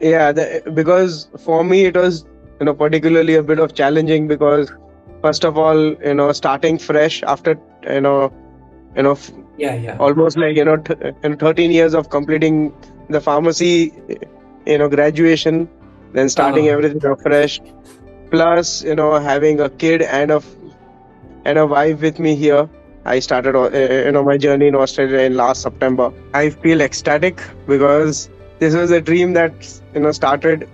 Yeah, because for me it was, particularly a bit of challenging because first of all, starting fresh after, you know, you know, f- Yeah, yeah. almost like, 13 years of completing the pharmacy, graduation, then starting Uh, everything afresh, plus, having a kid and a wife with me here. I started, my journey in Australia in last September. I feel ecstatic because this was a dream that, started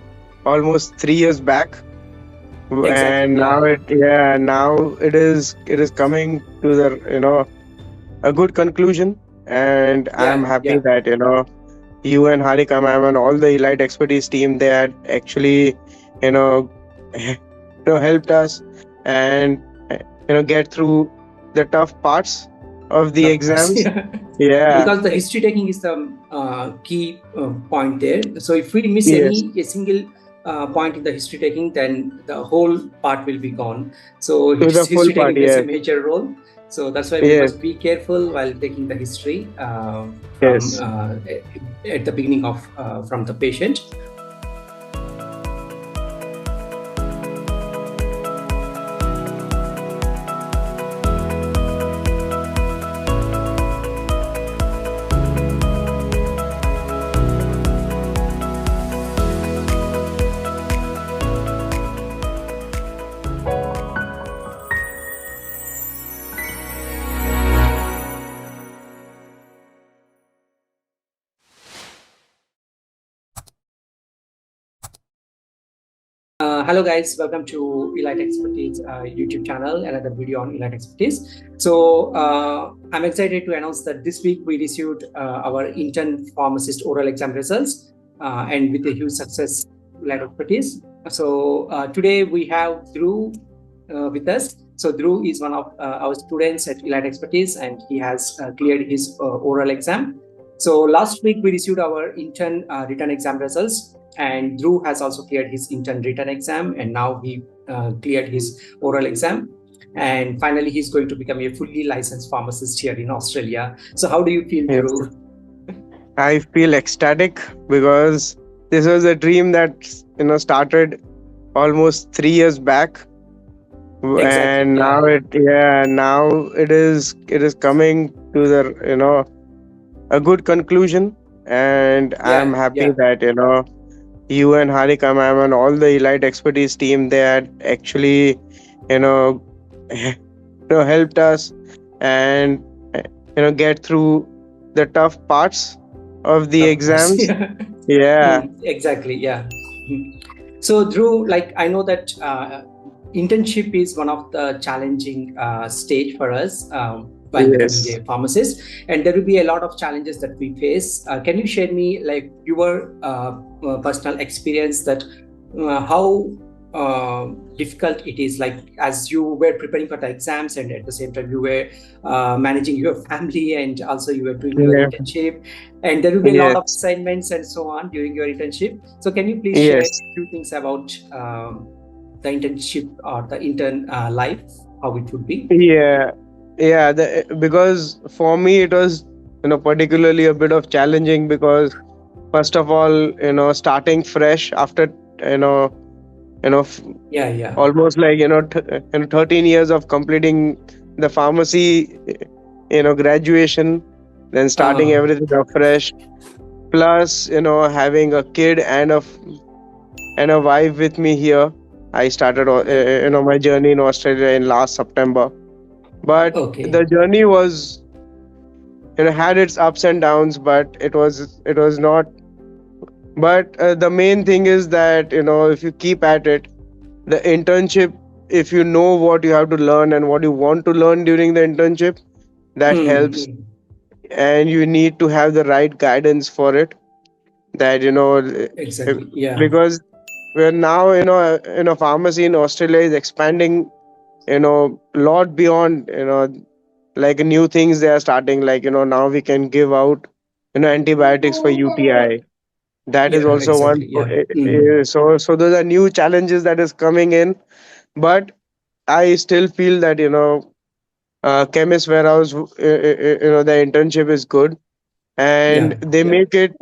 almost 3 years back, exactly. and Yeah. now it is coming to the, a good conclusion, and I'm Yeah. happy Yeah. that, you and Harika ma'am and all the Elite Expertise team, they had actually, you know, helped us and, get through the tough parts of the The parts. exams. Yeah. Yeah. Because the history taking is the key point there. So if we miss Yes. any a single point in the history taking, then the whole part will be gone. So To the full history part. taking plays a Yes. major role. So that's why we Yes. must be careful while taking the history from Yes. at the beginning of from the patient. Hello guys, welcome to Elite Expertise YouTube channel, another video on Elite Expertise. So I'm excited to announce that this week we received our Intern Pharmacist oral exam results and with a huge success, Elite Expertise. So today we have Dhruv with us. So Dhruv is one of our students at Elite Expertise and he has cleared his oral exam. So last week we received our intern written exam results, and Dhruv has also cleared his intern written exam, and now he cleared his oral exam. And finally, he's going to become a fully licensed pharmacist here in Australia. So, how do you feel, Yes. Dhruv? I feel ecstatic because this was a dream that, started almost 3 years back, Exactly. and Yeah. now it is coming to the, a good conclusion, and I'm Yeah. happy Yeah. that, you and Harika ma'am and all the Elite Expertise team, they had actually, you know helped us and, get through the tough parts of the The parts. exams. Yeah. Yeah. Exactly. Yeah. So, Dhruv, like I know that internship is one of the challenging stage for us while becoming Yes. a pharmacist, and there will be a lot of challenges that we face. Can you share me like your personal experience that how difficult it is, like as you were preparing for the exams and at the same time you were managing your family and also you were doing your Yeah. internship, and there will be a lot of Yes. assignments and so on during your internship. So can you please share Yes. a few things about the internship or the intern life, how it would be? Yeah. Yeah. Because for me it was, particularly a bit of challenging because first of all, starting fresh after, you know, you know, f- Yeah, yeah. almost like, 13 years of completing the pharmacy, graduation, then starting Uh, everything afresh, plus, having a kid and a wife with me here. I started, my journey in Australia in last September. But okay. the journey was, had its ups and downs, but it was not. But the main thing is that, if you keep at it, the internship, if you know what you have to learn and what you want to learn during the internship, that helps. Hmm. And you need to have the right guidance for it, that, Exactly. Yeah. because we're now, pharmacy in Australia is expanding, lot beyond, like new things they are starting, like, now we can give out, antibiotics for UTI. That is Yeah. also one. Exactly. Yeah. Hmm. So those are new challenges that is coming in. But I still feel that, chemist warehouse, the internship is good, and Yeah. they Yeah. make it,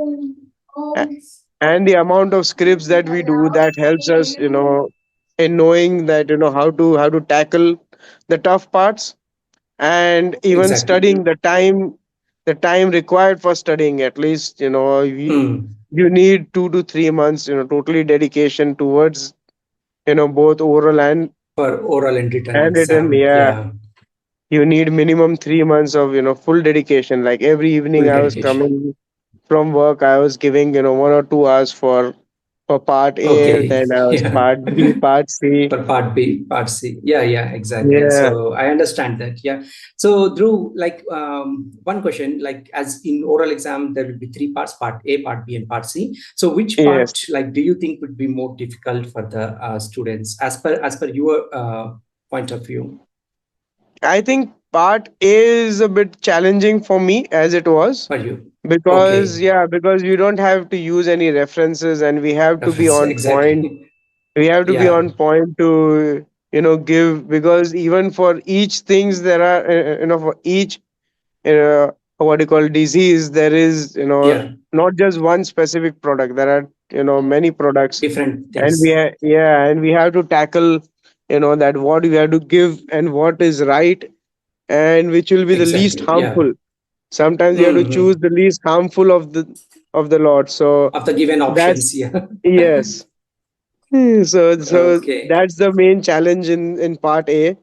and the amount of scripts that we do, that helps us, in knowing that, how to tackle the tough parts. And even Exactly. studying, the time required for studying, at least, Mm. you need 2 to 3 months, totally dedication towards, both oral For oral and written and written. exam. Yeah, Yeah. you need minimum 3 months of, full dedication. Like every evening Full I was dedication. coming from work, I was giving, 1 or 2 hours for part A, Okay. then I was Yeah. part B, part C. For part B, part C. Yeah, yeah, exactly. Yeah. So I understand that. Yeah. So Dhruv, like one question, like as in oral exam, there will be three parts: part A, part B, and part C. So which Yes. part, like, do you think would be more difficult for the students, as per your point of view? I think part A is a bit challenging for me, as it was, For you? because, Okay. yeah, because we don't have to use any references, and we have to be Reference on point. exactly. We have to be Yeah. on point to, give, because even for each things there are, for each, what you call disease, there is, Yeah. not just one specific product, there are, many products. Different And things. yeah, and we have to tackle, that what we have to give and what is right, and which will be the least Exactly. Yeah. harmful. Sometimes we have to Hmm. choose the least harmful of the lot. So Of the given that's, options. Yeah. yes. So Okay. that's the main challenge in part A.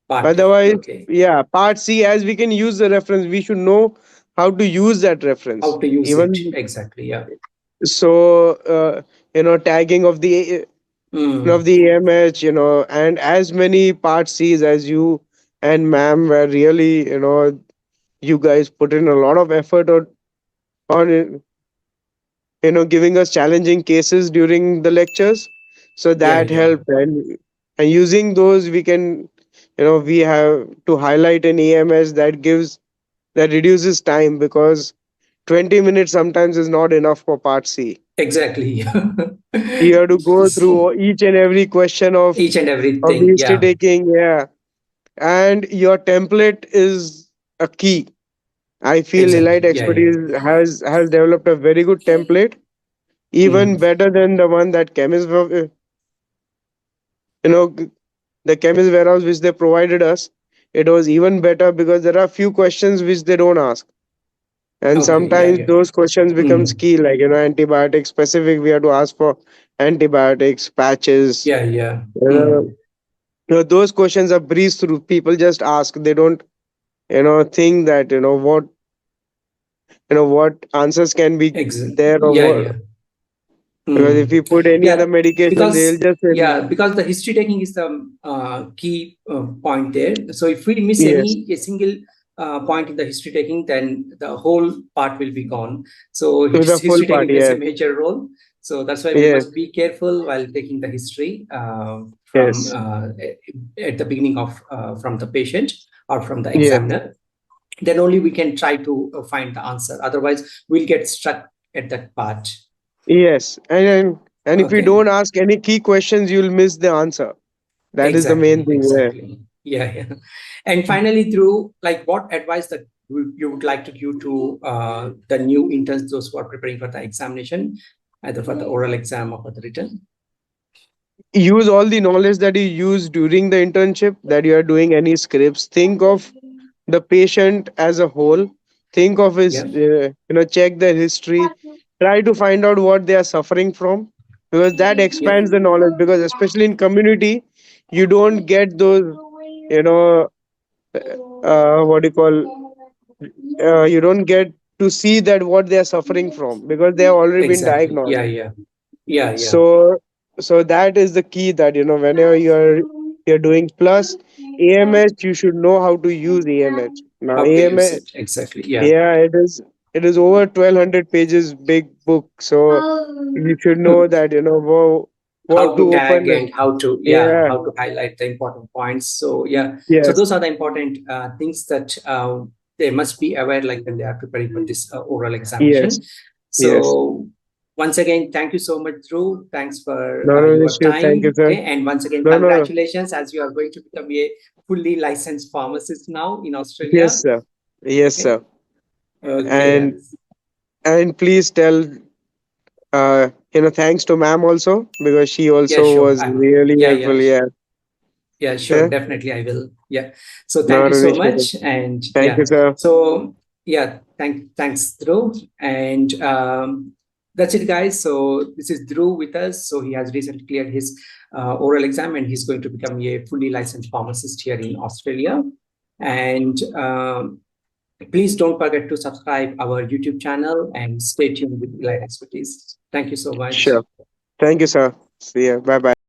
Part A. Otherwise, Okay. yeah, part C, as we can use the reference, we should know how to use that How reference. to use it Even exactly? Yeah. so, tagging of the AMH, and as many part C's as you and ma'am were really, you guys put in a lot of effort on giving us challenging cases during the lectures, so Yeah, that yeah. helped. And using those, we can, we have to highlight an EMS that reduces time, because 20 minutes sometimes is not enough for part C. Exactly. You have to go So, through each and every question each and of the everything. history Yeah. taking. Yeah, and your template is a key. I feel Elite Exactly. Yeah, yeah. Expertise has developed a very good template, even Mm. better than the one that you know the chemist warehouse which they provided us. It was even better because there are few questions which they don't ask, and Okay. Yeah, sometimes yeah. those questions becomes Mm. key, like, antibiotic specific, we have to ask for antibiotics, patches. Yeah, yeah. uh, Mm. those questions are breezed through. People just ask, they don't, think that, what answers can be there, or Yeah, what. yeah. Because if Mm. you put any other Yeah, medication, they'll because just say, because the history taking is the key point there. So if we miss yes, a single point in the history taking, then the whole part will be gone. So to the full history part. taking plays a Yes, major role. So that's why we yes, must be careful while taking the history from yes, at the beginning of from the patient or from the yes, examiner. Then only we can try to find the answer. Otherwise, we'll get stuck at that part. yes. And if you Okay. don't ask any key questions, you'll miss the answer. That is the main Exactly, thing. Yeah. exactly. Yeah, yeah. And finally, through like what advice that you would like to give to the new interns, those who are preparing for the examination, either for the oral exam or for the written? Use all the knowledge that you use during the internship, that you are doing any scripts. Think of the patient as a whole. Think of his, Yeah, check their history. Try to find out what they are suffering from, because that yeah, expands the knowledge. Because especially in community, you don't get those, you know, what do you call, you don't get to see that what they are suffering from, because they have already been exactly. diagnosed. Yeah, yeah, yeah, yeah. So so that is the key, that, whenever you're doing plus AMH, you should know how to use AMH. Now How to use AMH, it exactly? Yeah. yeah, it is over 1200 pages big book, so you should know that, How what to to open. tag and how to, yeah, Yeah, how to highlight the important points. So yeah, so yes, those are the important things that they must be aware, like when they are preparing for this oral yes, examination. yes. So once again, thank you so much, Drew. Thanks for No, no your issue, thank you, time. sir. Okay, and once again, No, no, no. congratulations, as you are going to become a fully licensed pharmacist now in Yes, Australia. sir. Yes, Okay. sir. Okay. and and please tell Thanks to ma'am also, because she Yeah, also sure. was I will. really Yeah, helpful. yeah, Yeah. yeah, sure. Yeah. Definitely, I will. Yeah. So thank Not you an so issue. much. And Thank you, yeah. sir. So yeah, thanks, Dhruv. And that's it, guys. So this is Dhruv with us. So he has recently cleared his oral exam, and he's going to become a fully licensed pharmacist here in Australia. And please don't forget to subscribe our YouTube channel and stay tuned with Elite Expertise. Thank you so much. Sure. Thank you, sir. See ya. Bye bye.